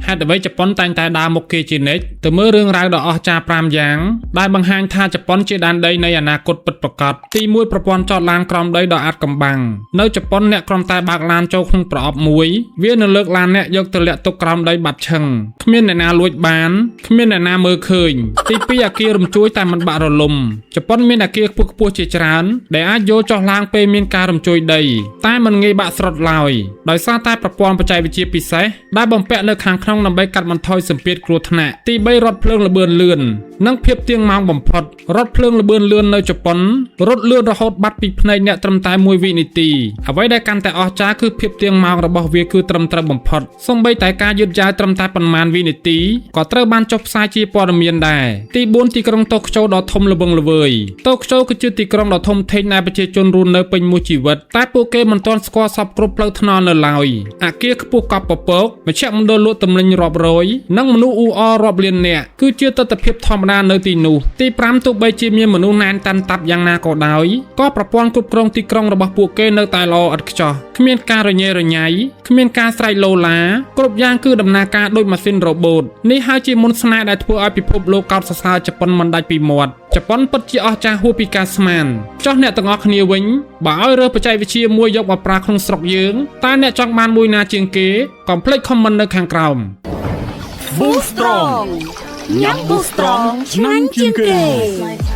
ហេតុអ្វីជប៉ុនតែងតែដើរមុខគេជានិច្ចទៅមើលរឿងរ៉ាវដ៏អស្ចារ្យ5យ៉ាងដែលបង្ហាញថាជប៉ុនជាដែនដីនៃអនាគតពិតប្រាកដទី1ប្រព័ន្ធចតឡានក្រោមដីដ៏អាចកំបាំងនៅជប៉ុនអ្នកគ្រាន់តែបើកឡានចូលក្នុងប្រអប់មួយវានឹងលើកឡានអ្នកយកទៅលាក់ទុកក្រោមដីបាត់ឈឹងគ្មានអ្នកណាលួចបានគ្មានអ្នកណាមើលឃើញទី2អគាររំជួយតែមិនបាក់រលំជប៉ុនមានអគារខ្ពស់ៗជាច្រើនដែលអាចយកចុះឡើងពេលមានការរំជួយដីតែមិនងាយបាក់ស្រុតឡើយដោយសារតែប្រព័ន្ធបច្ចេកវិទ្យាពិសេសដែលបំពាក់នៅខាងក្នុងដើម្បីកាត់បន្ថយសម្ពាធគ្រោះថ្នាក់ទី3រថភ្លើងល្បឿនលឿននិងភាពទៀងម៉ោងបំផុតរថភ្លើងល្បឿនលឿននៅជប៉ុនរត់លឿនរហូតបាត់ពីភ្នែកអ្នកត្រឹមតែ1វិនាទីអ្វីដែលកាន់តែអស្ចារ្យគឺភាពទៀងម៉ោងរបស់វាគឺត្រឹមត្រូវបំផុតសូម្បីតែការយឺតយ៉ាវត្រឹមតែប៉ុន្មានវិនាទីក៏ត្រូវបានចុះផ្សាយជាព័ត៌មានដែរទី4ទីក្រុងតូក្យូដ៏ធំល្វឹងល្វើយតូក្យូគឺជាទីក្រុងដ៏ធំធេងដែលប្រជាជនរស់នៅពេញមួយជីវិតតែពួកគេមិនទាន់ស្គាល់សពគ្រប់ផ្លូវថ្នល់នៅឡើយអគារខ្ពស់កប់ពពកមជ្ឈមណ្ឌលលក់ទំនិញរាប់រយនិងមនុស្សអ៊ូអររាប់លាននាក់គឺជាទស្សនវិជ្ជាធម្មតានៅទីនោះទី5ទោះបីជាមានមនុស្សណែនតាន់តាប់យ៉ាងណាក៏ដោយក៏ប្រព័ន្ធគ្រប់គ្រងទីក្រុងរបស់ពួកគេនៅតែល្អឥតខ្ចោះគ្មានការរញ៉េរញ៉ៃគ្មានការស្រែកឡូឡាគ្រប់យ៉ាងគឺដំណើរការដោយម៉ាស៊ីនរ៉ូបូតនេះហើយជាមន្តស្នេហ៍ដែលធ្វើឲ្យពិភពលោកកោតសរសើរជប៉ុនមិនដាច់ពីមាត់ជប៉ុនពិតជាអស្ចារ្យហួសពីការស្មានចុះអ្នកទាំងអស់គ្នាវិញបើឲ្យរើសបច្ចេកវិទ្យាមួយយកមកប្រើក្នុងស្រុកយើងតើអ្នកចង់បានមួយណាជាងគេកុំភ្លេចខមមិននៅខាងក្រោម Boostrong ញ៉ាំ Boostrong ឆ្ងាញ់ជាងគេ